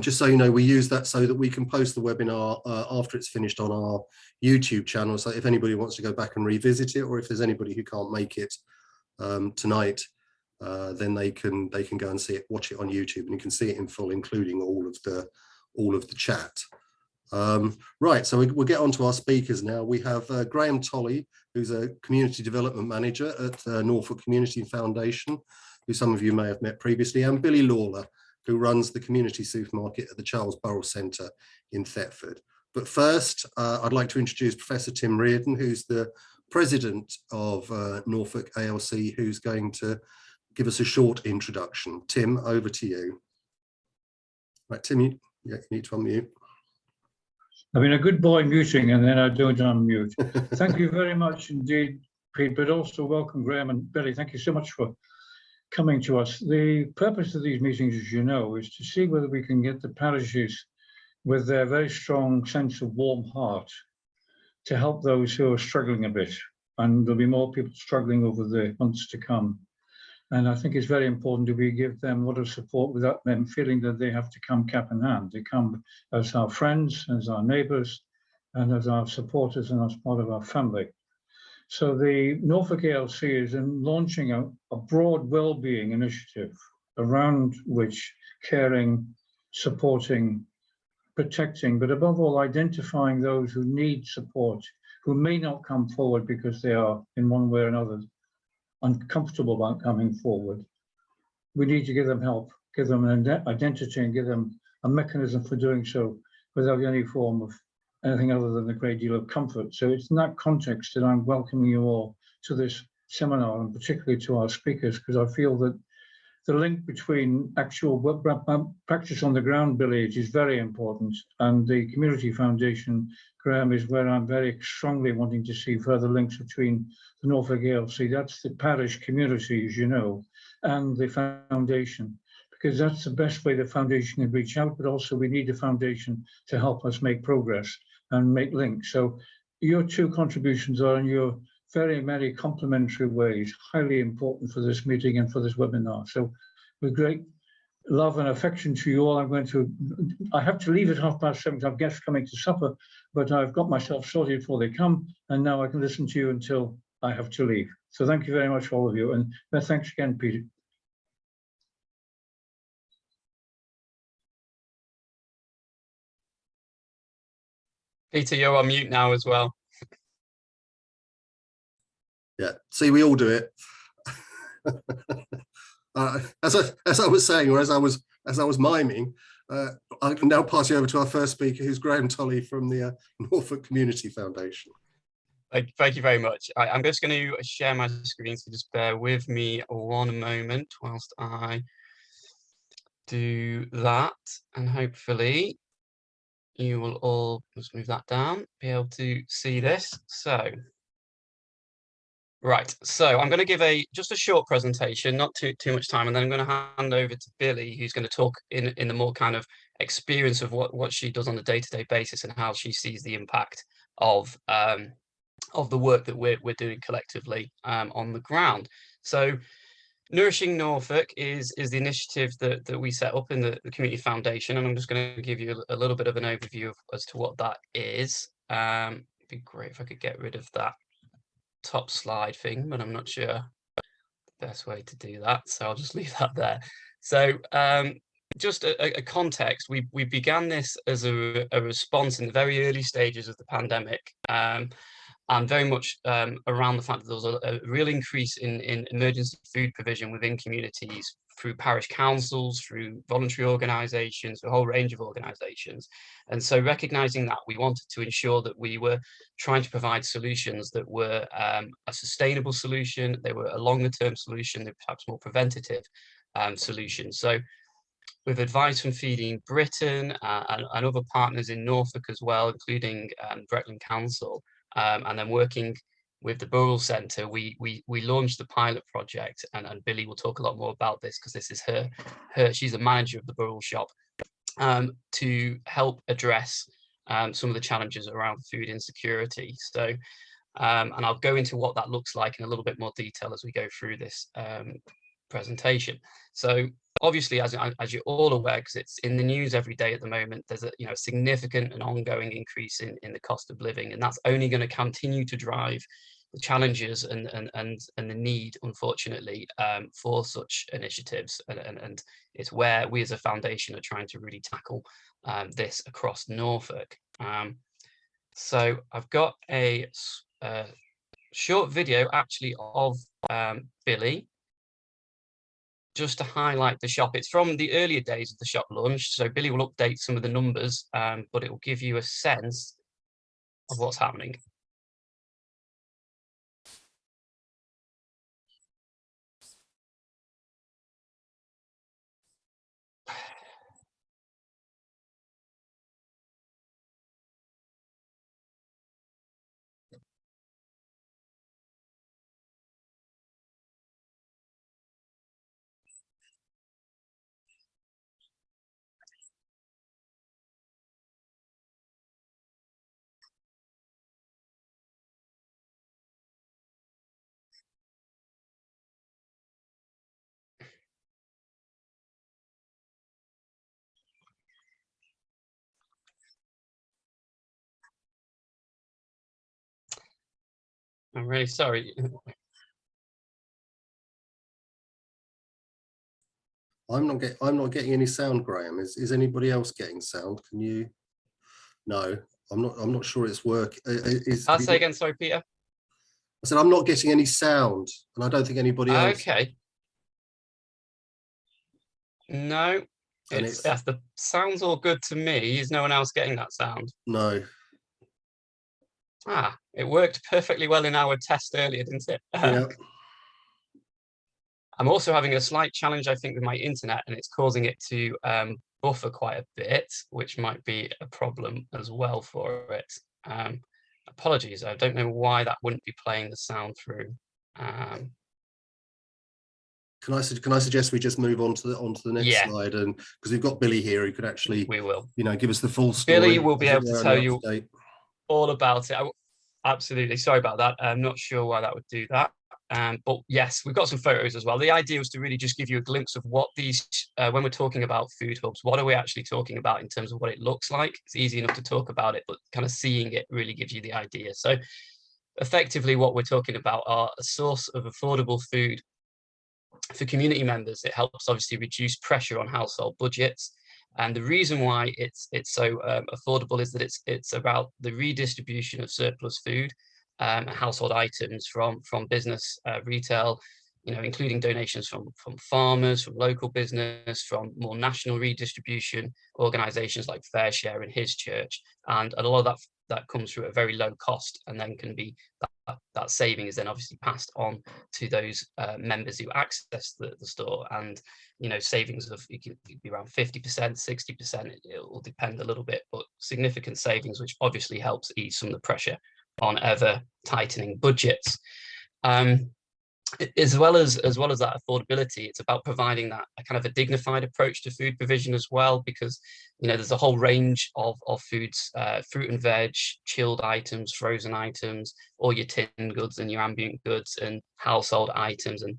Just so you know, we use that so that we can post the webinar after it's finished on our YouTube channel. So if anybody wants to go back and revisit it, or if there's anybody who can't make it tonight, then they can go and see it, watch it on YouTube, and you can see it in full, including all of the chat. Right, so we'll get on to our speakers now. We have Graeme Tolley, who's a community development manager at Norfolk Community Foundation, who some of you may have met previously, and Billie Lawler, who runs the community supermarket at the Charles Burrell Centre in Thetford. But first, I'd like to introduce Professor Tim Reardon, who's the president of Norfolk ALC, who's going to give us a short introduction. Tim, over to you. Right, Tim, you need to unmute. I've been a good boy muting and then I don't unmute. Thank you very much indeed, Pete, but also welcome Graeme and Billie. Thank you so much for coming to us. The purpose of these meetings, as you know, is to see whether we can get the parishes with their very strong sense of warm heart to help those who are struggling a bit. And there'll be more people struggling over the months to come. And I think it's very important that we give them a lot of support without them feeling that they have to come cap in hand. They come as our friends, as our neighbours, and as our supporters and as part of our family. So the Norfolk ALC is launching a broad well-being initiative around which caring, supporting, protecting, but above all, identifying those who need support, who may not come forward because they are in one way or another uncomfortable about coming forward. We need to give them help, give them an identity and give them a mechanism for doing so without any form of anything other than a great deal of comfort. So it's in that context that I'm welcoming you all to this seminar, and particularly to our speakers, because I feel that the link between actual practice on the ground village is very important, and the Community Foundation, Graeme, is where I'm very strongly wanting to see further links between the Norfolk ALC, that's the parish community, as you know, and the foundation, because that's the best way the foundation can reach out, but also we need the foundation to help us make progress and make links. So your two contributions are in your very many complementary ways, highly important for this meeting and for this webinar. So with great love and affection to you all, I have to leave at 7:30. I have guests coming to supper, but I've got myself sorted before they come, and now I can listen to you until I have to leave. So thank you very much, all of you, and thanks again, Peter. Peter, you're on mute now as well. Yeah, see, we all do it. As I was saying, or as I was miming, I can now pass you over to our first speaker, who's Graeme Tolley from the Norfolk Community Foundation. Thank you very much. I'm just going to share my screen, so just bear with me one moment whilst I do that, and hopefully you will all, let's move that down, be able to see this. So, right, so I'm going to give just a short presentation, not too much time, and then I'm going to hand over to Billie, who's going to talk in the more kind of experience of what she does on a day-to-day basis and how she sees the impact of the work that we're doing collectively on the ground. So Nourishing Norfolk is the initiative that we set up in the Community Foundation, and I'm just going to give you a little bit of an overview as to what that is. It'd be great if I could get rid of that top slide thing, but I'm not sure the best way to do that, so I'll just leave that there. So just a context, we began this as a response in the very early stages of the pandemic, and very much around the fact that there was a real increase in emergency food provision within communities through parish councils, through voluntary organisations, a whole range of organisations. And so recognising that, we wanted to ensure that we were trying to provide solutions that were a sustainable solution, they were a longer term solution, they were perhaps more preventative solutions. So with advice from Feeding Britain and other partners in Norfolk as well, including Breckland Council, and then working with the Burrell Centre, we launched the pilot project, and Billie will talk a lot more about this because this is her she's a manager of the Burrell shop, to help address some of the challenges around food insecurity. So and I'll go into what that looks like in a little bit more detail as we go through this presentation. So obviously, as you're all aware, because it's in the news every day at the moment, there's a significant and ongoing increase in the cost of living, and that's only going to continue to drive the challenges and the need, unfortunately, for such initiatives. And it's where we as a foundation are trying to really tackle this across Norfolk. So I've got a short video actually of Billie, just to highlight the shop. It's from the earlier days of the shop launch, so Billie will update some of the numbers, but it will give you a sense of what's happening. I'm really sorry. I'm not getting any sound, Graeme. Is anybody else getting sound? Can you? No, I'm not sure it's working. I'll say again, sorry, Peter. I said I'm not getting any sound, and I don't think anybody else. Okay. No, it's the sounds all good to me. Is no one else getting that sound? No. Ah, it worked perfectly well in our test earlier, didn't it? Yeah. I'm also having a slight challenge, I think, with my internet, and it's causing it to buffer quite a bit, which might be a problem as well for it. Apologies, I don't know why that wouldn't be playing the sound through. Can I suggest we just move on to the next slide, and because we've got Billie here, who could actually give us the full story. Billie will be able to tell you all about it. Absolutely, sorry about that. I'm not sure why that would do that. But yes, we've got some photos as well. The idea was to really just give you a glimpse of what these, when we're talking about food hubs, what are we actually talking about in terms of what it looks like? It's easy enough to talk about it, but kind of seeing it really gives you the idea. So effectively what we're talking about are a source of affordable food for community members. It helps obviously reduce pressure on household budgets. And the reason why it's so affordable is that it's about the redistribution of surplus food, household items from business, retail, including donations from farmers, from local business, from more national redistribution organisations like Fair Share and His Church, and a lot of that comes through at a very low cost, and then can be that saving is then obviously passed on to those members who access the store. And savings of it could be around 50%, 60%. It will depend a little bit, but significant savings, which obviously helps ease some of the pressure on ever tightening budgets. As well as that affordability, it's about providing that a kind of a dignified approach to food provision as well, because there's a whole range of foods, fruit and veg, chilled items, frozen items, all your tin goods and your ambient goods and household items, and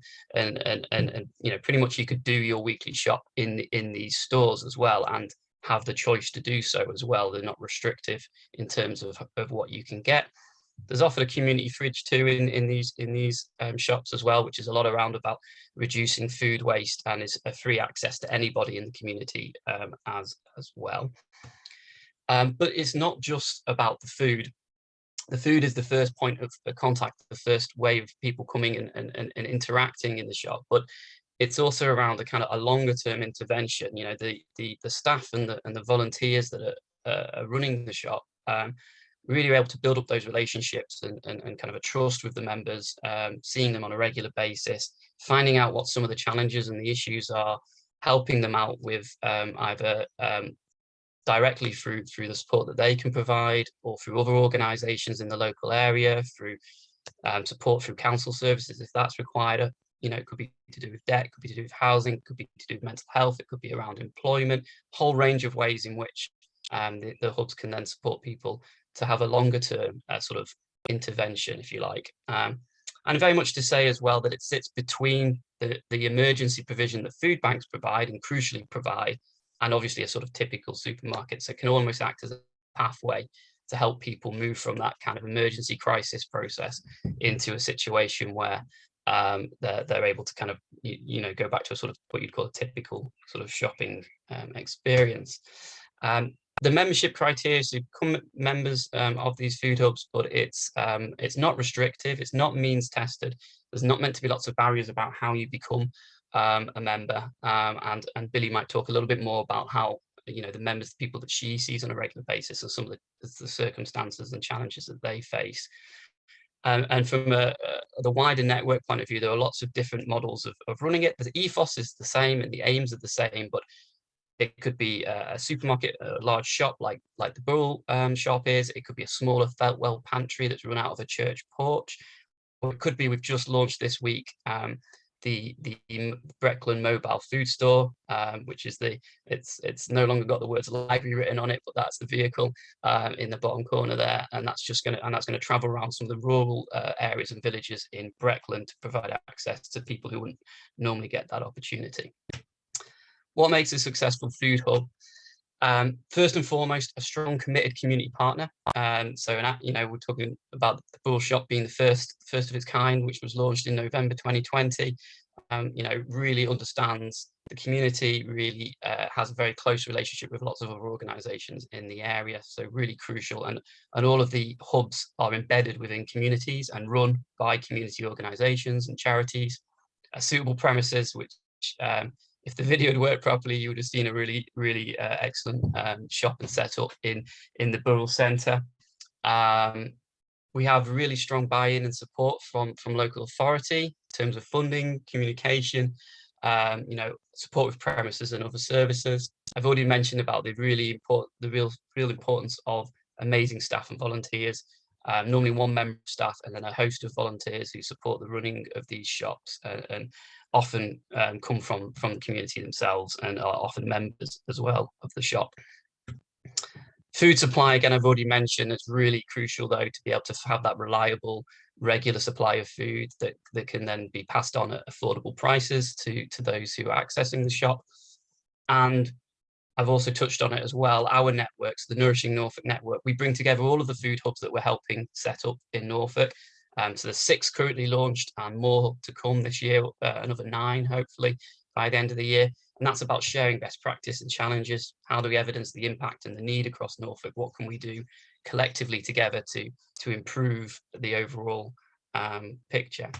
pretty much you could do your weekly shop in these stores as well, and have the choice to do so as well. They're not restrictive in terms of what you can get. There's often a community fridge too in these shops as well, which is a lot around about reducing food waste, and is a free access to anybody in the community as well. But it's not just about the food. The food is the first point of contact, the first way of people coming and interacting in the shop. But it's also around the kind of a longer term intervention. The staff and the volunteers that are running the shop really able to build up those relationships and kind of a trust with the members, seeing them on a regular basis, finding out what some of the challenges and the issues are, helping them out with either directly through the support that they can provide, or through other organisations in the local area, through support through council services if that's required. It could be to do with debt, it could be to do with housing, it could be to do with mental health, it could be around employment, whole range of ways in which the hubs can then support people to have a longer term sort of intervention, if you like. And And very much to say as well that it sits between the emergency provision that food banks provide and crucially provide, and obviously a sort of typical supermarket. So it can almost act as a pathway to help people move from that kind of emergency crisis process into a situation where they're able to kind of, go back to a sort of what you'd call a typical sort of shopping experience. The membership criteria is to become members of these food hubs, but it's not restrictive, it's not means tested. There's not meant to be lots of barriers about how you become a member. And Billie might talk a little bit more about how, the members, the people that she sees on a regular basis, and some of the circumstances and challenges that they face. And from the wider network point of view, there are lots of different models of running it. The ethos is the same and the aims are the same, but it could be a supermarket, a large shop like the Burrell shop is. It could be a smaller Thetford pantry that's run out of a church porch. Or it could be, we've just launched this week, the Breckland mobile food store, which is it's no longer got the words library written on it, but that's the vehicle in the bottom corner there, and that's going to travel around some of the rural areas and villages in Breckland to provide access to people who wouldn't normally get that opportunity. What makes a successful food hub? First and foremost, a strong, committed community partner. We're talking about the Burrell shop being the first of its kind, which was launched in November 2020. Really understands the community, really has a very close relationship with lots of other organisations in the area. So really crucial, and all of the hubs are embedded within communities and run by community organisations and charities. Suitable premises, which if the video had worked properly, you would have seen a really, really excellent shop and setup in the Burrell Centre. We have really strong buy-in and support from local authority in terms of funding, communication, support with premises and other services. I've already mentioned about the real importance of amazing staff and volunteers. Normally one member of staff and then a host of volunteers who support the running of these shops and often come from the community themselves and are often members as well of the shop. Food supply, again, I've already mentioned, it's really crucial though to be able to have that reliable, regular supply of food that can then be passed on at affordable prices to those who are accessing the shop. And I've also touched on it as well, our networks, the Nourishing Norfolk network, we bring together all of the food hubs that we're helping set up in Norfolk. So there's 6 currently launched and more to come this year, another 9 hopefully by the end of the year. And that's about sharing best practice and challenges. How do we evidence the impact and the need across Norfolk? What can we do collectively together to improve the overall picture?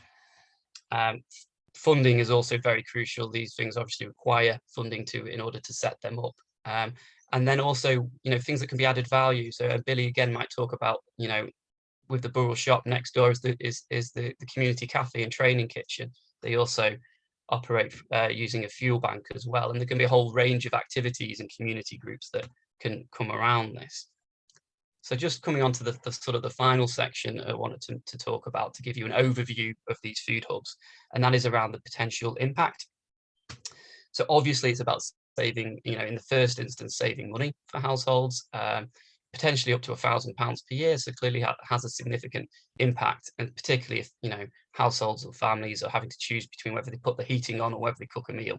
Funding is also very crucial. These things obviously require funding in order to set them up. And then also, things that can be added value. So Billie again might talk about, with the Burrell shop next door is the community cafe and training kitchen. They also operate using a fuel bank as well. And there can be a whole range of activities and community groups that can come around this. So just coming on to the sort of the final section I wanted to talk about, to give you an overview of these food hubs, and that is around the potential impact. So obviously it's about saving, in the first instance, saving money for households, potentially up to £1,000 per year. So clearly has a significant impact, and particularly if, households or families are having to choose between whether they put the heating on or whether they cook a meal.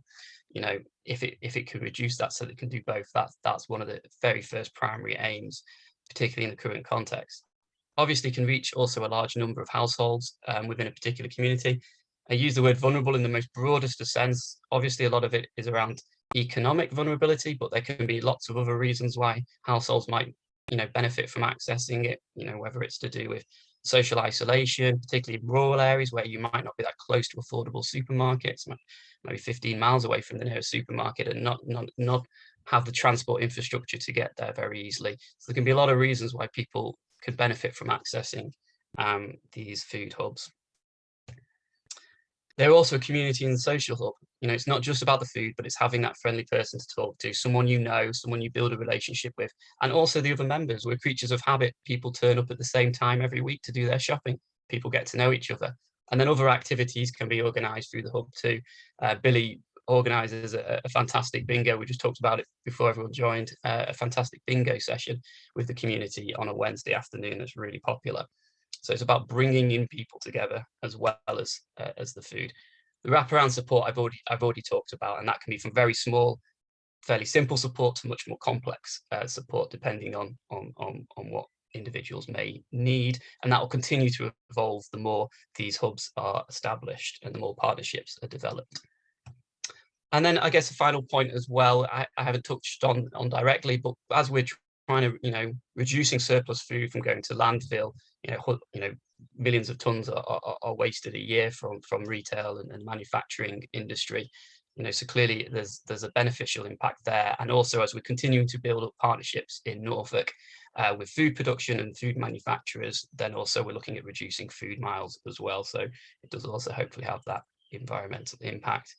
If it can reduce that so they can do both, that's one of the very first primary aims, particularly in the current context. Obviously can reach also a large number of households within a particular community. I use the word vulnerable in the most broadest of sense. Obviously a lot of it is around economic vulnerability, but there can be lots of other reasons why households might benefit from accessing it, whether it's to do with social isolation, particularly in rural areas where you might not be that close to affordable supermarkets, maybe 15 miles away from the nearest supermarket, and not have the transport infrastructure to get there very easily. So there can be a lot of reasons why people could benefit from accessing these food hubs. They're also a community and social hub. It's not just about the food, but it's having that friendly person to talk to, someone someone you build a relationship with, and also the other members. We're creatures of habit. People turn up at the same time every week to do their shopping. People get to know each other. And then other activities can be organised through the hub too. Billie organises a fantastic bingo. We just talked about it before everyone joined, a fantastic bingo session with the community on a Wednesday afternoon that's really popular. So it's about bringing in people together as well as the food. The wraparound support I've already talked about, and that can be from very small, fairly simple support to much more complex support, depending on what individuals may need, and that will continue to evolve the more these hubs are established and the more partnerships are developed. And then I guess a final point as well, I haven't touched on directly, but as we're trying to, reducing surplus food from going to landfill, millions of tons are wasted a year from retail and manufacturing industry. So clearly there's a beneficial impact there. And also, as we're continuing to build up partnerships in Norfolk with food production and food manufacturers, then also we're looking at reducing food miles as well. So it does also hopefully have that environmental impact.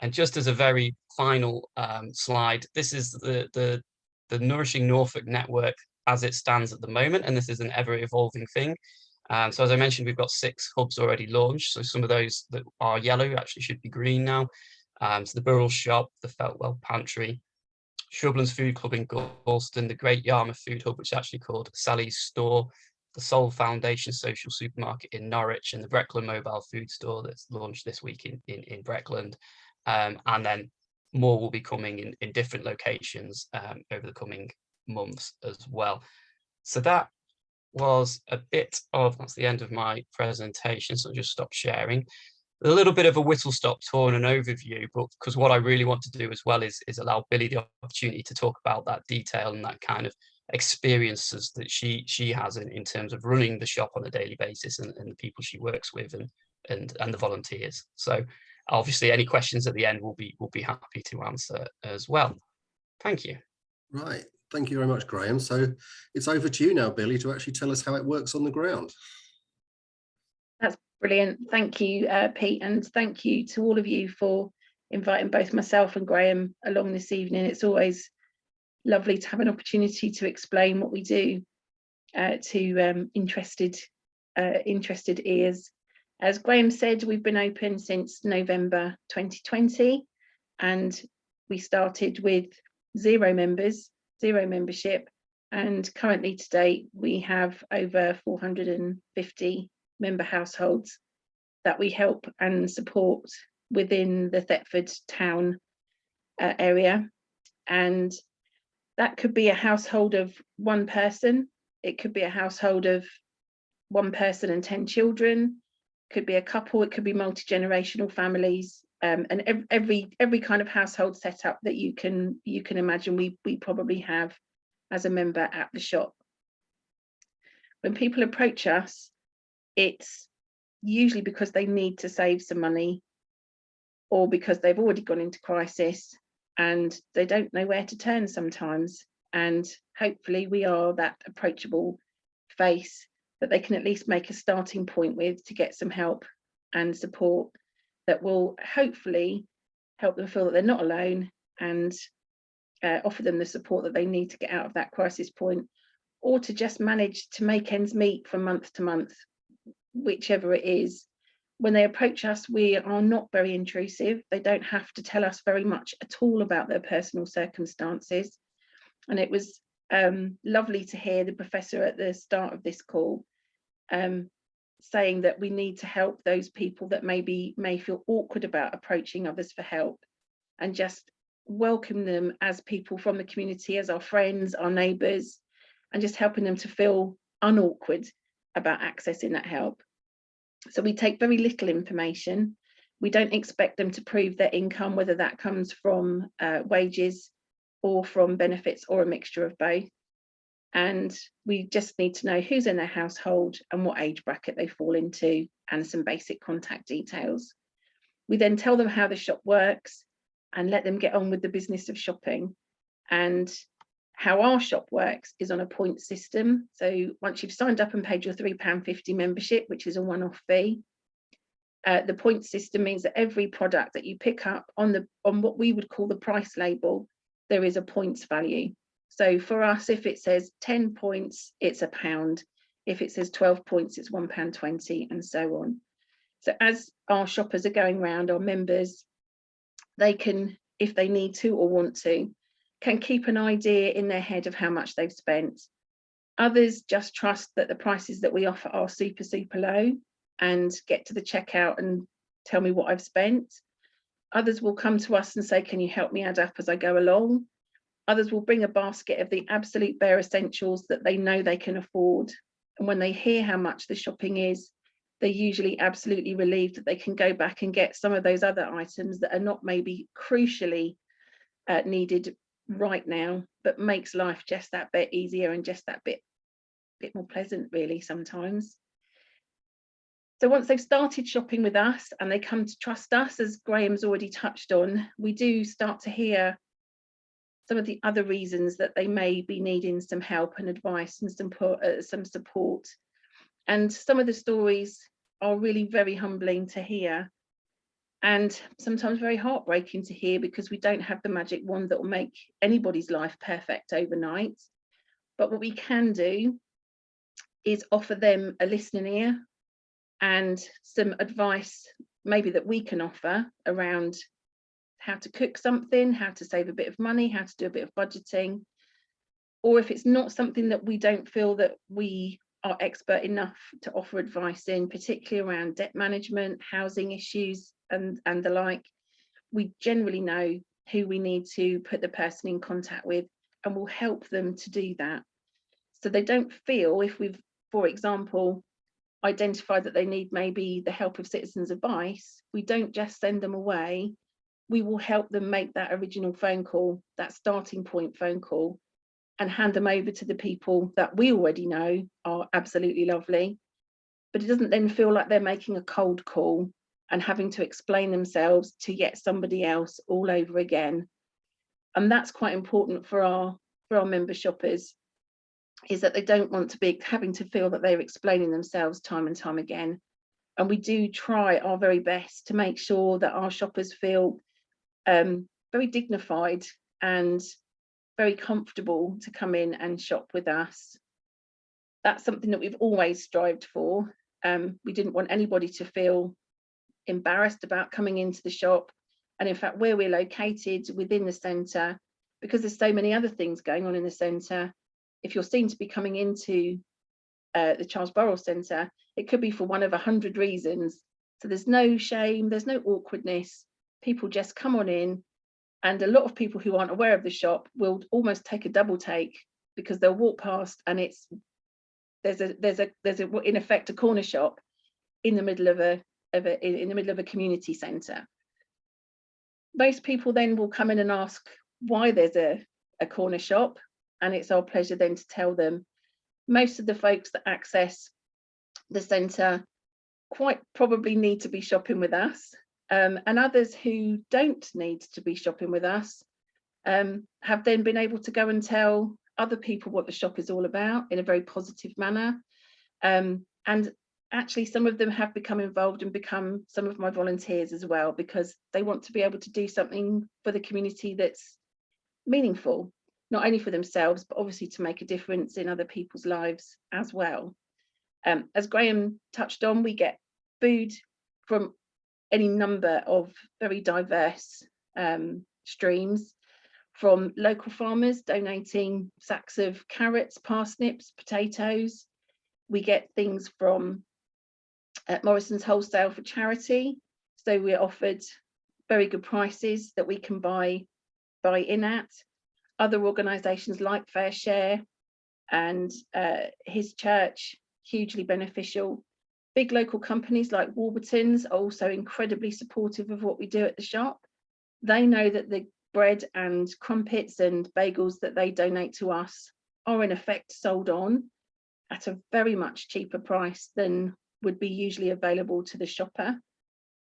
And just as a very final slide, this is the Nourishing Norfolk network as it stands at the moment, and this is an ever-evolving thing. So as I mentioned, we've got 6 hubs already launched. So some of those that are yellow actually should be green now. So the Burrell shop, the Feltwell pantry, Shrublands Food Club in Galston, the Great Yarmouth Food Hub, which is actually called Sally's Store, the Soul Foundation Social Supermarket in Norwich, and the Breckland Mobile Food Store that's launched this week in Breckland. And then more will be coming in different locations over the coming months as well. So that was a bit of, that's the end of my presentation, so I'll just stop sharing. A little bit of a whistle-stop tour and an overview, but because what I really want to do as well is allow Billie the opportunity to talk about that detail and that kind of experiences that she has in terms of running the shop on a daily basis, and the people she works with and the volunteers. So obviously any questions at the end we'll be happy to answer as well. Thank you. Right, thank you very much, Graeme. So it's over to you now, Billie, to actually tell us how it works on the ground. That's brilliant. Thank you, Pete, and thank you to all of you for inviting both myself and Graeme along this evening. It's always lovely to have an opportunity to explain what we do to interested ears. As Graeme said, we've been open since November 2020, and we started with 0 members, 0 membership, and currently to date we have over 450 member households that we help and support within the Thetford town area. And that could be a household of 1 person, it could be a household of 1 person and 10 children, could be a couple, it could be multi-generational families, and every kind of household setup that you can imagine we probably have as a member at the shop. When people approach us, it's usually because they need to save some money, or because they've already gone into crisis and they don't know where to turn sometimes. And hopefully we are that approachable face that they can at least make a starting point with to get some help and support that will hopefully help them feel that they're not alone, and offer them the support that they need to get out of that crisis point, or to just manage to make ends meet from month to month, whichever it is. When they approach us, we are not very intrusive. They don't have to tell us very much at all about their personal circumstances. And it was lovely to hear the professor at the start of this call saying that we need to help those people that may feel awkward about approaching others for help, and just welcome them as people from the community, as our friends, our neighbours, and just helping them to feel unawkward about accessing that help. So we take very little information. We don't expect them to prove their income, whether that comes from wages or from benefits or a mixture of both. And we just need to know who's in their household and what age bracket they fall into, and some basic contact details. We then tell them how the shop works and let them get on with the business of shopping. And how our shop works is on a point system. So once you've signed up and paid your £3.50 membership, which is a one-off fee, the point system means that every product that you pick up on what we would call the price label, there is a points value. So for us, if it says 10 points, it's £1. If it says 12 points, it's £1.20, and so on. So as our shoppers are going around, our members, they can, if they need to or want to, can keep an idea in their head of how much they've spent. Others just trust that the prices that we offer are super, super low and get to the checkout and tell me what I've spent. Others will come to us and say, can you help me add up as I go along? Others will bring a basket of the absolute bare essentials that they know they can afford. And when they hear how much the shopping is, they're usually absolutely relieved that they can go back and get some of those other items that are not maybe crucially needed right now, but makes life just that bit easier and just that bit more pleasant, really, sometimes. So once they've started shopping with us and they come to trust us, as Graeme's already touched on, we do start to hear some of the other reasons that they may be needing some help and advice and some support. And some of the stories are really very humbling to hear, and sometimes very heartbreaking to hear, because we don't have the magic wand that will make anybody's life perfect overnight. But what we can do is offer them a listening ear and some advice maybe that we can offer around how to cook something, how to save a bit of money, how to do a bit of budgeting. Or if it's not something that we don't feel that we are expert enough to offer advice in, particularly around debt management, housing issues and the like, we generally know who we need to put the person in contact with, and we'll help them to do that. So they don't feel, if we've, for example, identified that they need maybe the help of Citizens Advice, we don't just send them away. We will help them make that original phone call, that starting point phone call, and hand them over to the people that we already know are absolutely lovely. But it doesn't then feel like they're making a cold call and having to explain themselves to yet somebody else all over again. And that's quite important for our member shoppers, is that they don't want to be having to feel that they're explaining themselves time and time again. And we do try our very best to make sure that our shoppers feel very dignified and very comfortable to come in and shop with us. That's something that we've always strived for. We didn't want anybody to feel embarrassed about coming into the shop. And in fact, where we're located within the centre, because there's so many other things going on in the centre, if you're seen to be coming into the Charles Burrell Centre, it could be for one of 100 reasons. So there's no shame, there's no awkwardness. People just come on in, and a lot of people who aren't aware of the shop will almost take a double take, because they'll walk past and there's in effect a corner shop in the middle of a community centre. Most people then will come in and ask why there's a corner shop, and it's our pleasure then to tell them. Most of the folks that access the centre quite probably need to be shopping with us, and others who don't need to be shopping with us have then been able to go and tell other people what the shop is all about in a very positive manner. And actually some of them have become involved and become some of my volunteers as well, because they want to be able to do something for the community that's meaningful, not only for themselves, but obviously to make a difference in other people's lives as well. As Graeme touched on, we get food from any number of very diverse streams, from local farmers donating sacks of carrots, parsnips, potatoes. We get things from Morrison's Wholesale for charity. So we're offered very good prices that we can buy in at. Other organisations like Fair Share and his church, hugely beneficial. Big local companies like Warburton's are also incredibly supportive of what we do at the shop. They know that the bread and crumpets and bagels that they donate to us are in effect sold on at a very much cheaper price than would be usually available to the shopper.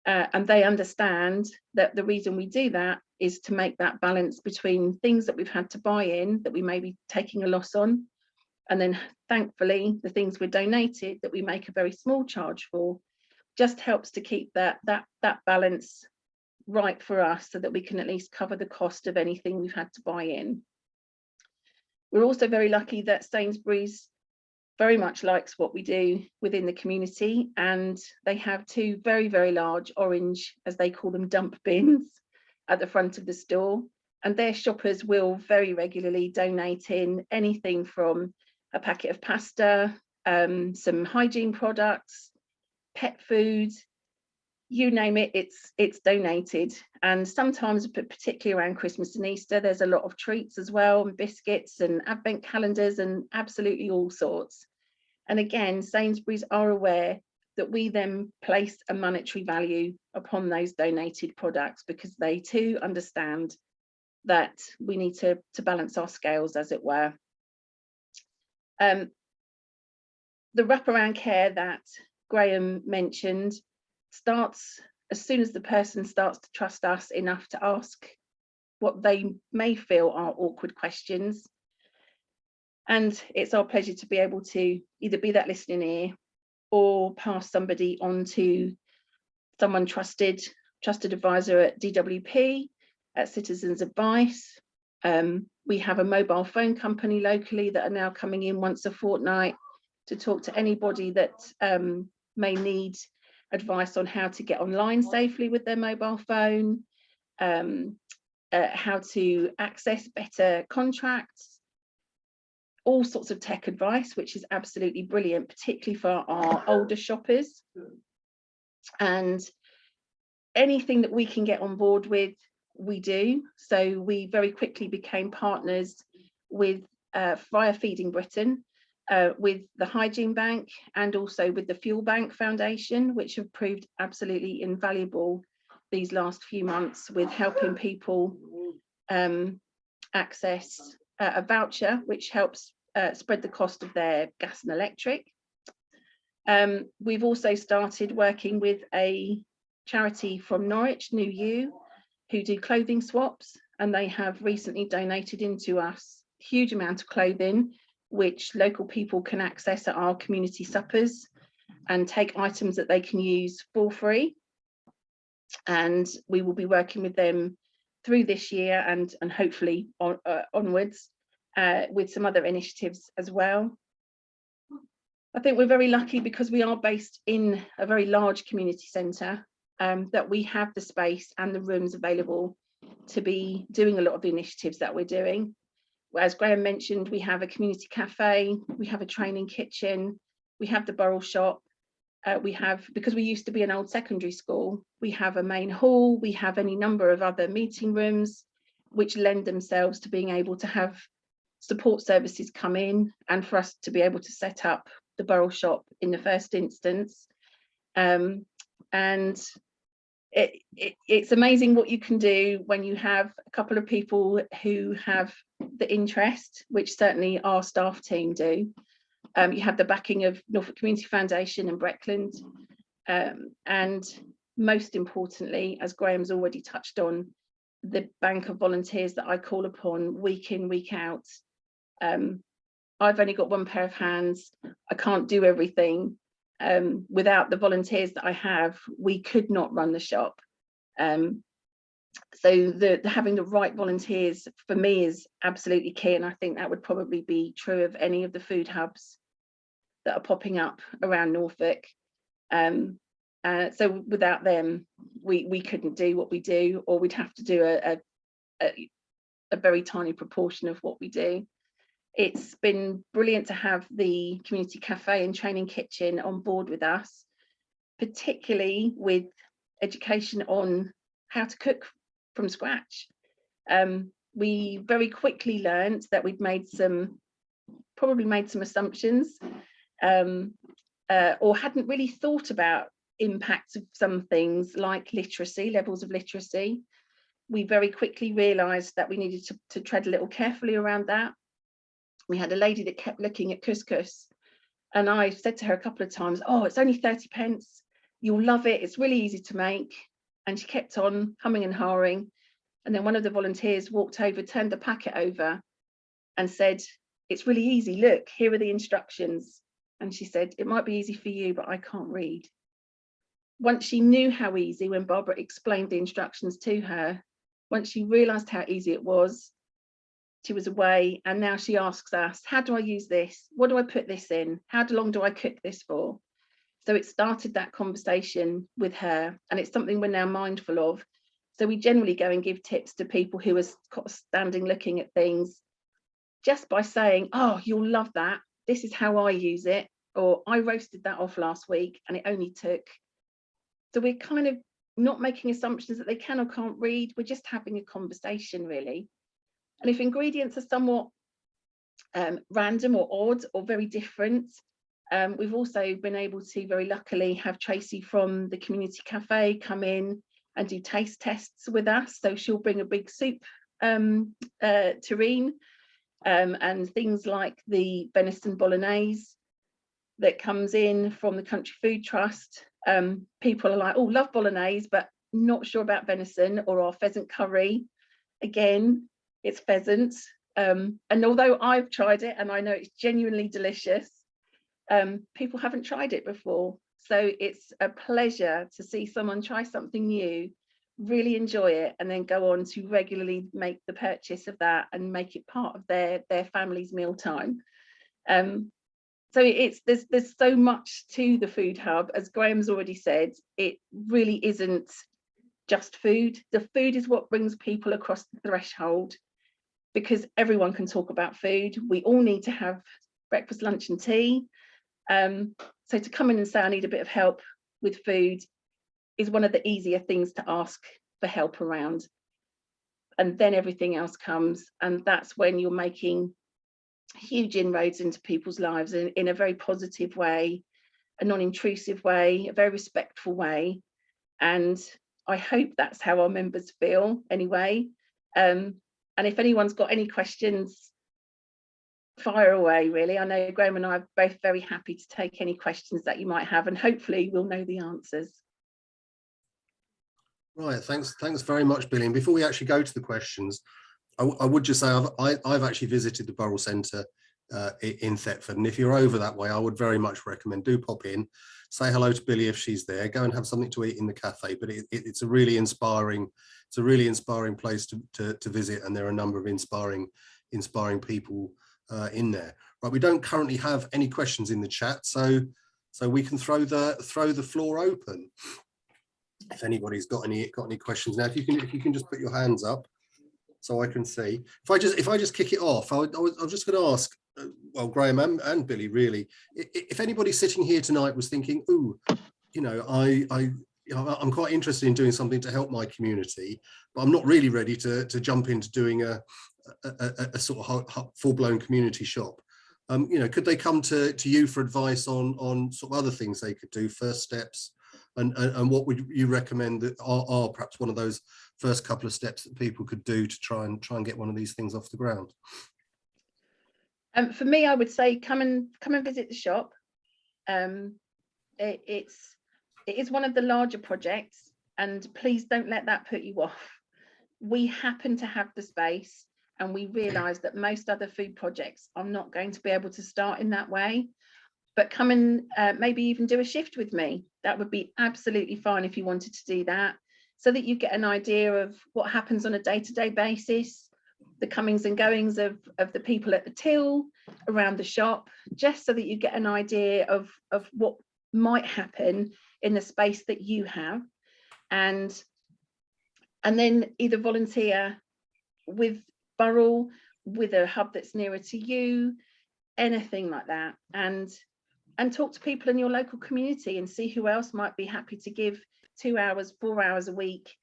And they understand that the reason we do that is to make that balance between things that we've had to buy in that we may be taking a loss on, and then thankfully the things we're donated that we make a very small charge for, just helps to keep that balance right for us, so that we can at least cover the cost of anything we've had to buy in. We're also very lucky that Sainsbury's very much likes what we do within the community, and they have two very, very large orange, as they call them, dump bins at the front of the store, and their shoppers will very regularly donate in anything from a packet of pasta, some hygiene products, pet food, you name it, it's donated. And sometimes, but particularly around Christmas and Easter, there's a lot of treats as well, and biscuits and advent calendars and absolutely all sorts. And again, Sainsbury's are aware that we then place a monetary value upon those donated products, because they too understand that we need to balance our scales, as it were. The wraparound care that Graeme mentioned starts as soon as the person starts to trust us enough to ask what they may feel are awkward questions. And it's our pleasure to be able to either be that listening ear or pass somebody on to someone trusted advisor at DWP, at Citizens Advice. We have a mobile phone company locally that are now coming in once a fortnight to talk to anybody that may need advice on how to get online safely with their mobile phone, how to access better contracts, all sorts of tech advice, which is absolutely brilliant, particularly for our older shoppers. And anything that we can get on board with, we do. So we very quickly became partners with via Feeding Britain, with the Hygiene Bank and also with the Fuel Bank Foundation, which have proved absolutely invaluable these last few months with helping people access a voucher, which helps spread the cost of their gas and electric. We've also started working with a charity from Norwich, New You, who do clothing swaps, and they have recently donated into us a huge amount of clothing, which local people can access at our community suppers and take items that they can use for free. And we will be working with them through this year and hopefully onwards with some other initiatives as well. I think we're very lucky because we are based in a very large community centre, that we have the space and the rooms available to be doing a lot of the initiatives that we're doing. As Graeme mentioned, we have a community cafe, we have a training kitchen, we have the Burrell shop, we have, because we used to be an old secondary school, we have a main hall, we have any number of other meeting rooms which lend themselves to being able to have support services come in and for us to be able to set up the Burrell shop in the first instance. And it's amazing what you can do when you have a couple of people who have the interest, which certainly our staff team do. You have the backing of Norfolk Community Foundation and Breckland, and most importantly, as Graeme's already touched on, the bank of volunteers that I call upon week in, week out. I've only got one pair of hands. I can't do everything. Without the volunteers that I have, we could not run the shop. So having the right volunteers for me is absolutely key, and I think that would probably be true of any of the food hubs that are popping up around Norfolk. So without them, we couldn't do what we do, or we'd have to do a very tiny proportion of what we do. It's been brilliant to have the community cafe and training kitchen on board with us, particularly with education on how to cook from scratch. We very quickly learned that we'd probably made some assumptions, or hadn't really thought about impacts of some things like literacy, levels of literacy. We very quickly realised that we needed to tread a little carefully around that. We had a lady that kept looking at couscous, and I said to her a couple of times, "Oh, it's only 30 pence. You'll love it. It's really easy to make." And she kept on humming and hawing. And then one of the volunteers walked over, turned the packet over and said, "It's really easy. Look, here are the instructions." And she said, "It might be easy for you, but I can't read." Once she knew how easy, when Barbara explained the instructions to her, once she realised how easy it was, she was away, and now she asks us, "How do I use this? What do I put this in? How long do I cook this for?" So it started that conversation with her, and it's something we're now mindful of. So we generally go and give tips to people who are standing looking at things, just by saying, "Oh, you'll love that. this is how I use it, or I roasted that off last week and it only took. So we're kind of not making assumptions that they can or can't read. We're just having a conversation, really. And if ingredients are somewhat random or odd or very different, we've also been able to very luckily have Tracy from the community cafe come in and do taste tests with us. So she'll bring a big soup tureen and things like the venison bolognese that comes in from the Country Food Trust. People are like, oh, love bolognese, but not sure about venison, or our pheasant curry. Again, it's pheasant. And although I've tried it and I know it's genuinely delicious, people haven't tried it before. So it's a pleasure to see someone try something new, really enjoy it, and then go on to regularly make the purchase of that and make it part of their family's mealtime. So there's so much to the food hub. As Graeme's already said, it really isn't just food. The food is what brings people across the threshold, because everyone can talk about food. We all need to have breakfast, lunch and tea. So to come in and say, I need a bit of help with food, is one of the easier things to ask for help around. And then everything else comes. And that's when you're making huge inroads into people's lives in a very positive way, a non-intrusive way, a very respectful way. And I hope that's how our members feel anyway. And if anyone's got any questions, fire away, really. I know Graeme and I are both very happy to take any questions that you might have, and hopefully we'll know the answers. Right, thanks very much, Billie. And before we actually go to the questions, I would just say I've actually visited the Burrell Centre in Thetford, and if you're over that way, I would very much recommend, do pop in, say hello to Billie if she's there, go and have something to eat in the cafe. But it's a really inspiring place to visit, and there are a number of inspiring people in there. Right, we don't currently have any questions in the chat, so we can throw the floor open. If anybody's got any questions now, if you can just put your hands up so I can see. If I just kick it off, I was just going to ask, well, Graeme and Billie, really, if anybody sitting here tonight was thinking, ooh, I'm quite interested in doing something to help my community, but I'm not really ready to jump into doing a sort of full-blown community shop. Could they come to you for advice on sort of other things they could do, first steps, and what would you recommend that are perhaps one of those first couple of steps that people could do to try and get one of these things off the ground? For me, I would say come and visit the shop. It is one of the larger projects, and please don't let that put you off. We happen to have the space, and we realise that most other food projects are not going to be able to start in that way. But come and maybe even do a shift with me. That would be absolutely fine if you wanted to do that, so that you get an idea of what happens on a day-to-day basis, the comings and goings of the people at the till, around the shop, just so that you get an idea of what might happen in the space that you have, and then either volunteer with Burrell, with a hub that's nearer to you, anything like that, and talk to people in your local community and see who else might be happy to give 2 hours, 4 hours a week,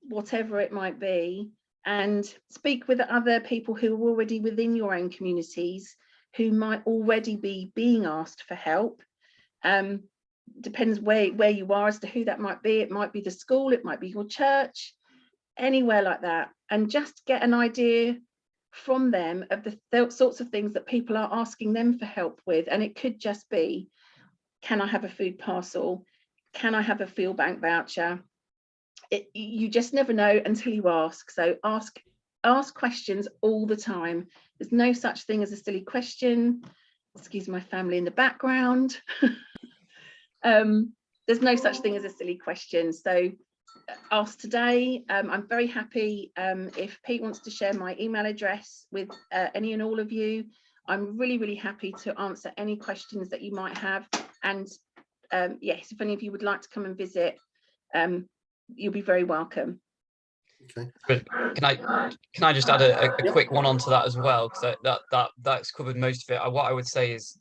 whatever it might be, and speak with other people who are already within your own communities who might already be being asked for help. Depends where you are as to who that might be. It might be the school, it might be your church, anywhere like that, and just get an idea from them of the sorts of things that people are asking them for help with. And it could just be, can I have a food parcel? Can I have a fuel bank voucher? You just never know until you ask. So ask questions all the time. There's no such thing as a silly question. Excuse my family in the background. There's no such thing as a silly question. So ask today. I'm very happy if Pete wants to share my email address with any and all of you. I'm really happy to answer any questions that you might have. And yes, if any of you would like to come and visit, you'll be very welcome. Okay. But can I just add a Yep. quick one onto that as well, because that's covered most of it. What I would say is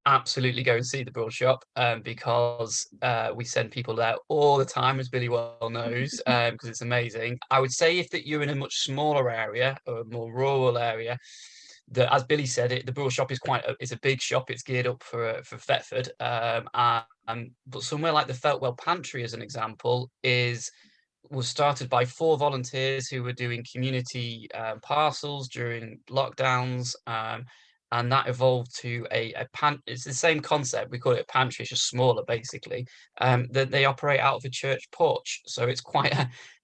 absolutely go and see the Burrell shop, because we send people there all the time, as Billie well knows, because it's amazing. I would say if that you're in a much smaller area or a more rural area, that, as Billie said, the Burrell shop is it's a big shop. It's geared up for Thetford, but somewhere like the Feltwell Pantry, as an example, was started by 4 volunteers who were doing community parcels during lockdowns, and that evolved to a it's the same concept. We call it a pantry, it's just smaller, basically. That they operate out of a church porch, so it's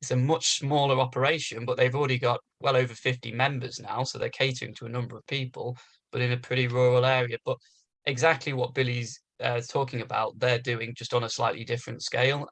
it's a much smaller operation, but they've already got well over 50 members now, so they're catering to a number of people, but in a pretty rural area. But exactly what Billie's talking about, they're doing, just on a slightly different scale.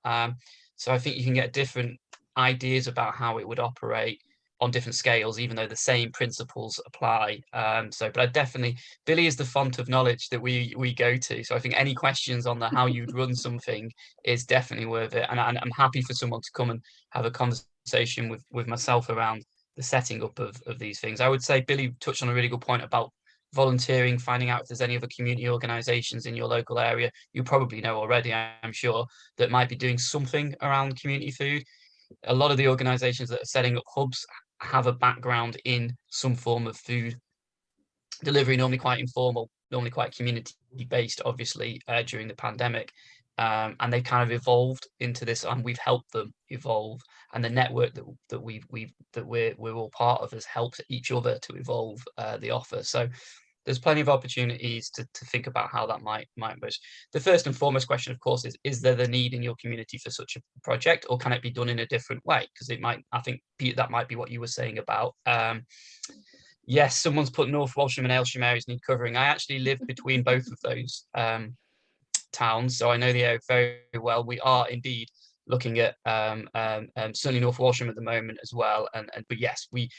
So I think you can get different ideas about how it would operate on different scales, even though the same principles apply. But I definitely, Billie is the font of knowledge that we go to. So I think any questions on how you'd run something is definitely worth it. And I'm happy for someone to come and have a conversation with myself around the setting up of these things. I would say Billie touched on a really good point about volunteering, finding out if there's any other community organizations in your local area. You probably know already, I'm sure, that might be doing something around community food. A lot of the organizations that are setting up hubs have a background in some form of food delivery, normally quite informal, normally quite community based, obviously, during the pandemic. And they've kind of evolved into this, and we've helped them evolve. And the network that we're all part of has helped each other to evolve the offer. So there's plenty of opportunities to think about how that might emerge. The first and foremost question, of course, is there the need in your community for such a project, or can it be done in a different way? Because it might, I think, Pete, that might be what you were saying about. Yes, someone's put North Walsham and Aylsham areas need covering. I actually live between both of those towns, so I know the area very well. We are indeed looking at certainly North Walsham at the moment as well. But yes, we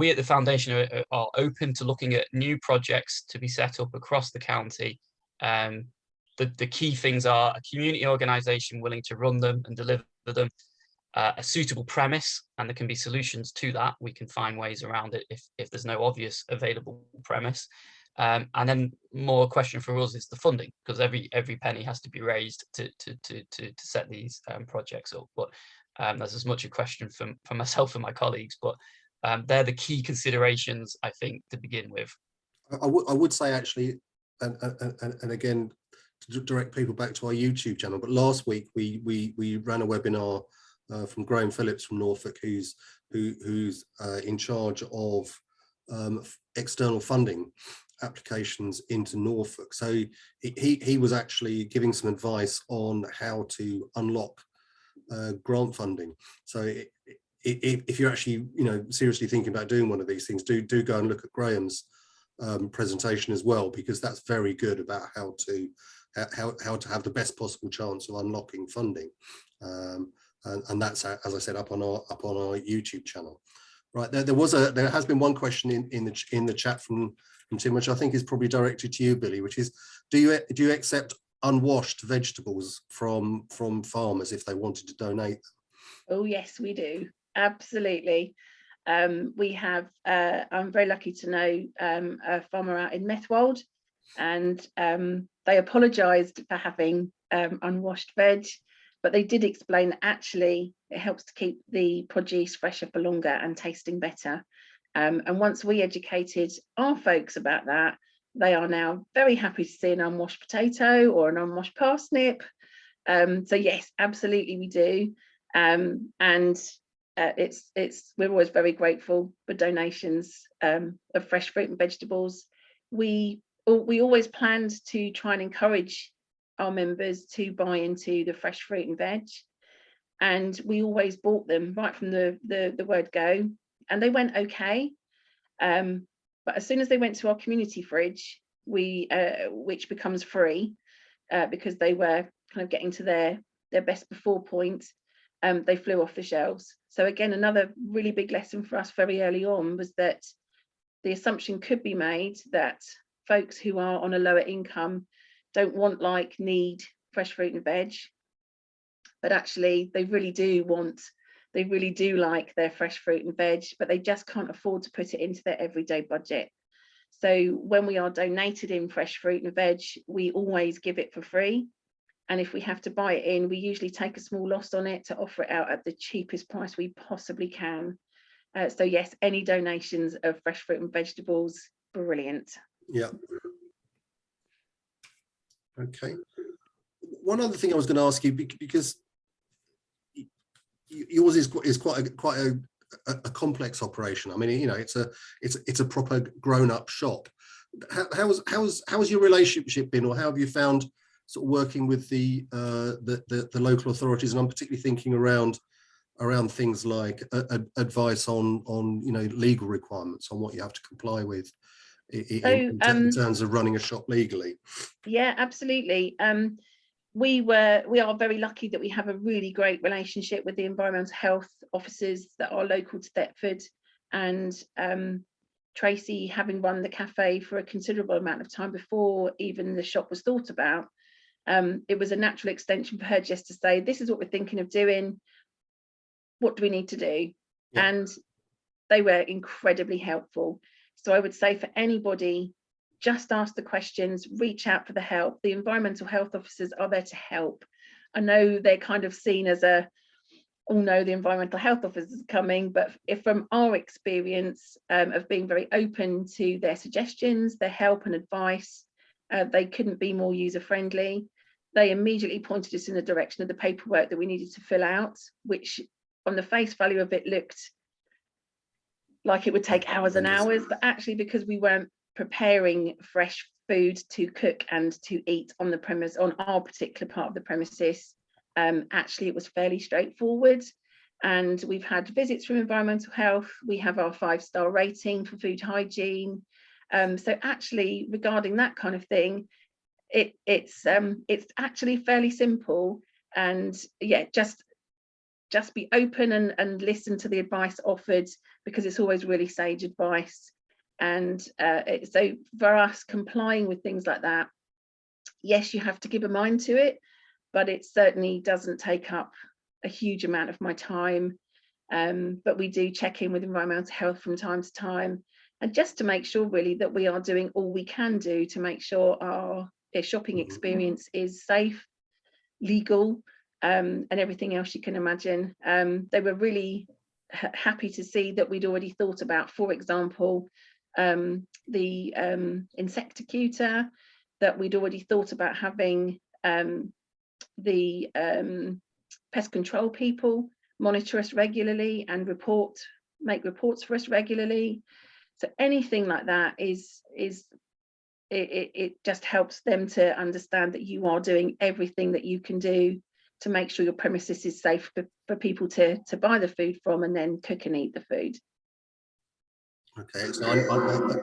at the foundation are open to looking at new projects to be set up across the county. The key things are a community organisation willing to run them and deliver them, a suitable premise, and there can be solutions to that. We can find ways around it if there's no obvious available premise. And then more question for us is the funding, because every penny has to be raised to set these projects up. But there's as much a question for myself and my colleagues, but they're the key considerations, I think, to begin with. I would say, actually, and again, to direct people back to our YouTube channel, but last week we ran a webinar from Graeme from Norfolk, who's in charge of external funding applications into Norfolk. So he was actually giving some advice on how to unlock grant funding. So if you're actually seriously thinking about doing one of these things, do go and look at Graeme's presentation as well, because that's very good about how to have the best possible chance of unlocking funding. And that's, as I said, up on our YouTube channel. Right, there has been one question in the chat from Tim, which I think is probably directed to you, Billie, which is, do you accept unwashed vegetables from farmers if they wanted to donate them? Oh yes, we do. Absolutely. We have, I'm very lucky to know a farmer out in Methwold, and they apologised for having unwashed veg, but they did explain that actually it helps to keep the produce fresher for longer and tasting better. And once we educated our folks about that, they are now very happy to see an unwashed potato or an unwashed parsnip. So yes, absolutely we do. We're always very grateful for donations of fresh fruit and vegetables. We always planned to try and encourage our members to buy into the fresh fruit and veg, and we always bought them right from the word go, and they went okay. But as soon as they went to our community fridge, which becomes free because they were kind of getting to their best before point, they flew off the shelves. So again, another really big lesson for us very early on was that the assumption could be made that folks who are on a lower income don't need fresh fruit and veg, but actually they really do want They really do like their fresh fruit and veg, but they just can't afford to put it into their everyday budget. So when we are donated in fresh fruit and veg, we always give it for free. And if we have to buy it in, we usually take a small loss on it to offer it out at the cheapest price we possibly can. So yes, any donations of fresh fruit and vegetables, brilliant. Yeah. Okay. One other thing I was going to ask you, because yours is quite a complex operation. I mean, you know, it's a proper grown-up shop. How's your relationship been, or how have you found sort of working with the local authorities? And I'm particularly thinking around things like advice on you know, legal requirements, on what you have to comply with in terms of running a shop legally. Yeah, absolutely. We are very lucky that we have a really great relationship with the environmental health officers that are local to Thetford, and Tracy, having run the cafe for a considerable amount of time before even the shop was thought about, it was a natural extension for her just to say, this is what we're thinking of doing, what do we need to do? Yeah. And they were incredibly helpful. So I would say for anybody, just ask the questions, reach out for the help. The environmental health officers are there to help. I know they're kind of seen as a, oh no, the environmental health officers are coming, but if from our experience of being very open to their suggestions, their help and advice, they couldn't be more user-friendly. They immediately pointed us in the direction of the paperwork that we needed to fill out, which on the face value of it looked like it would take hours and hours, but actually because we weren't preparing fresh food to cook and to eat on the premise, on our particular part of the premises, actually it was fairly straightforward. And we've had visits from environmental health. We have our 5-star rating for food hygiene. So actually regarding that kind of thing, it's actually fairly simple. And yeah, just be open and listen to the advice offered, because it's always really sage advice. And so for us, complying with things like that, yes, you have to give a mind to it, but it certainly doesn't take up a huge amount of my time. But we do check in with environmental health from time to time, and just to make sure really that we are doing all we can do to make sure our shopping experience is safe, legal, and everything else you can imagine. They were really happy to see that we'd already thought about, for example, the insecticutor, that we'd already thought about having the pest control people monitor us regularly and make reports for us regularly. So anything like that it just helps them to understand that you are doing everything that you can do to make sure your premises is safe for people to buy the food from and then cook and eat the food. Okay, so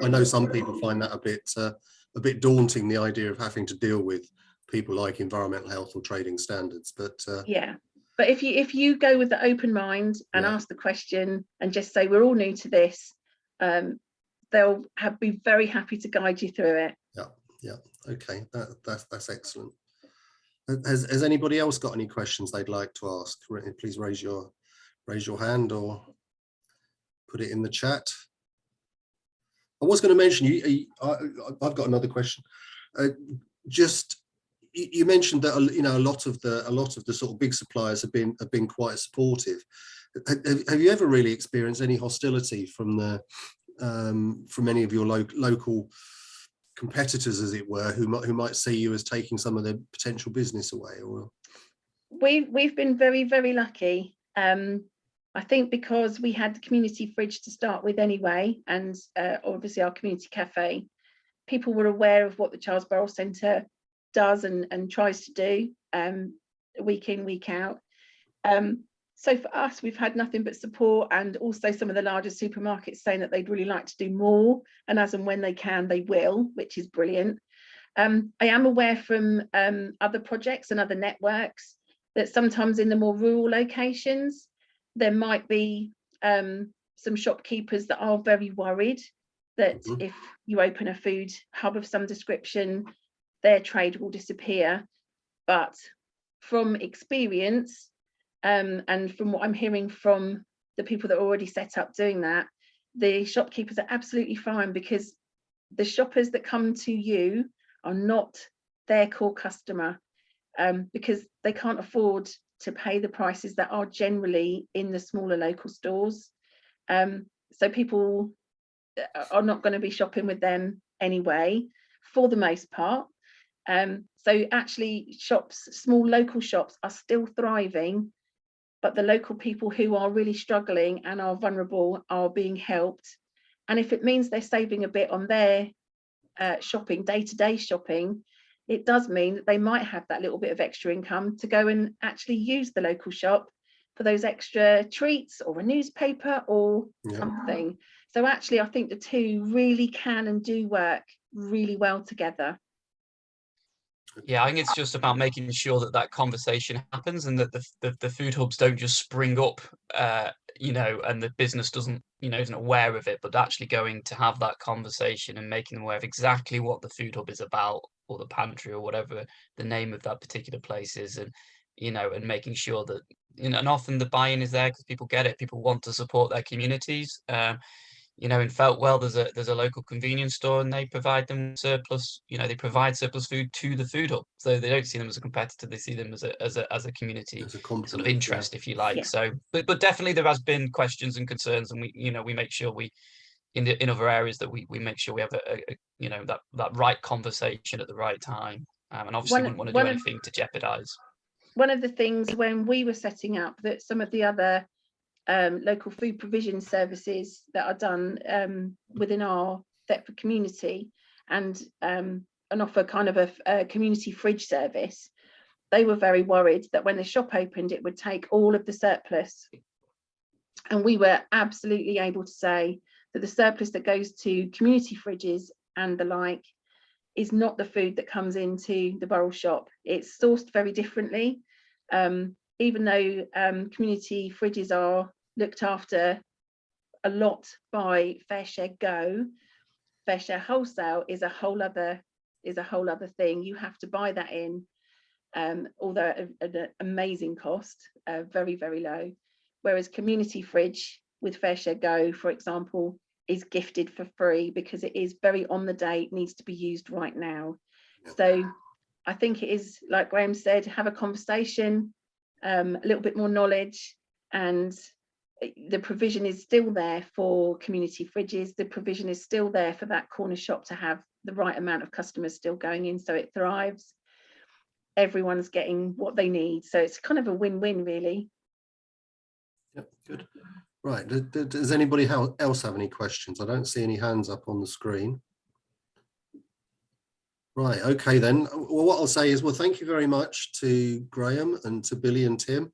I know some people find that a bit daunting, the idea of having to deal with people like environmental health or trading standards, but yeah, but if you go with the open mind and ask the question and just say, we're all new to this, they'll be very happy to guide you through it. Yeah, okay, that's excellent. Has anybody else got any questions they'd like to ask? Please raise your hand or put it in the chat. I was going to mention I've got another question. Just you mentioned that, you know, a lot of the sort of big suppliers have been quite supportive. Have you ever really experienced any hostility from any of your local competitors, as it were, who might see you as taking some of their potential business away? Or we've been very, very lucky. I think because we had the community fridge to start with anyway, and obviously our community cafe, people were aware of what the Charles Burrell Centre does and tries to do week in, week out. So for us, we've had nothing but support, and also some of the larger supermarkets saying that they'd really like to do more, and as and when they can, they will, which is brilliant. I am aware from other projects and other networks that sometimes in the more rural locations, there might be some shopkeepers that are very worried that if you open a food hub of some description, their trade will disappear. But from experience, And from what I'm hearing from the people that are already set up doing that, the shopkeepers are absolutely fine, because the shoppers that come to you are not their core customer, because they can't afford to pay the prices that are generally in the smaller local stores. So people are not going to be shopping with them anyway, for the most part. So actually shops, small local shops, are still thriving, but the local people who are really struggling and are vulnerable are being helped. And if it means they're saving a bit on their shopping, day-to-day shopping, it does mean that they might have that little bit of extra income to go and actually use the local shop for those extra treats or a newspaper or something. So actually, I think the two really can and do work really well together. Yeah, I think it's just about making sure that that conversation happens, and that the food hubs don't just spring up, you know, and the business doesn't, you know, isn't aware of it, but actually going to have that conversation and making them aware of exactly what the food hub is about, or the pantry, or whatever the name of that particular place is, and, you know, and making sure that, you know, and often the buy-in is there because people get it, people want to support their communities. You know, in Feltwell, there's a local convenience store, and they provide them surplus. You know, they provide surplus food to the food hub, so they don't see them as a competitor. They see them as a community sort of interest, if you like. Yeah. So, but definitely there has been questions and concerns, and we, you know, we make sure we in other areas that we make sure we have a you know, that right conversation at the right time, and obviously wouldn't want to do anything to jeopardize. One of the things when we were setting up, that some of the other local food provision services that are done within our Thetford community, and offer kind of a community fridge service, they were very worried that when the shop opened, it would take all of the surplus. And we were absolutely able to say that the surplus that goes to community fridges and the like is not the food that comes into the Burrell shop. It's sourced very differently. Even though community fridges are looked after a lot by Fair Share Go, Fair Share Wholesale is a whole other thing. You have to buy that in, although at an amazing cost, very, very low. Whereas community fridge with Fair Share Go, for example, is gifted for free because it is very on the date, needs to be used right now. So I think it is, like Graeme said, have a conversation, a little bit more knowledge, and the provision is still there for community fridges. The provision is still there for that corner shop to have the right amount of customers still going in, so it thrives. Everyone's getting what they need, so it's kind of a win-win, really. Yep, good. Right, does anybody else have any questions? I don't see any hands up on the screen. Right, okay then. Well, what I'll say is, well, thank you very much to Graeme and to Billie and Tim.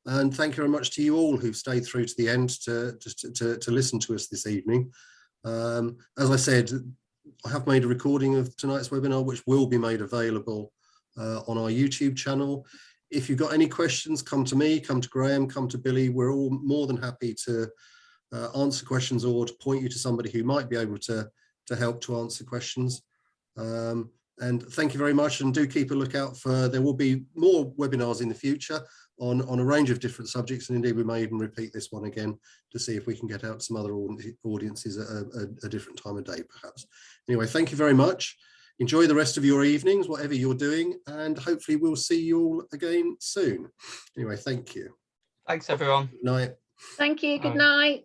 And thank you very much to you all who've stayed through to the end to listen to us this evening. As I said, I have made a recording of tonight's webinar, which will be made available on our YouTube channel. If you've got any questions, come to me, come to Graeme, come to Billie. We're all more than happy to answer questions, or to point you to somebody who might be able to help to answer questions. And thank you very much, and do keep a lookout for, there will be more webinars in the future on a range of different subjects, and indeed we may even repeat this one again to see if we can get out to some other audiences at a different time of day, perhaps. Anyway, thank you very much. Enjoy the rest of your evenings, whatever you're doing, and hopefully we'll see you all again soon. Anyway, thank you. Thanks, everyone. Good night. Thank you. Good night.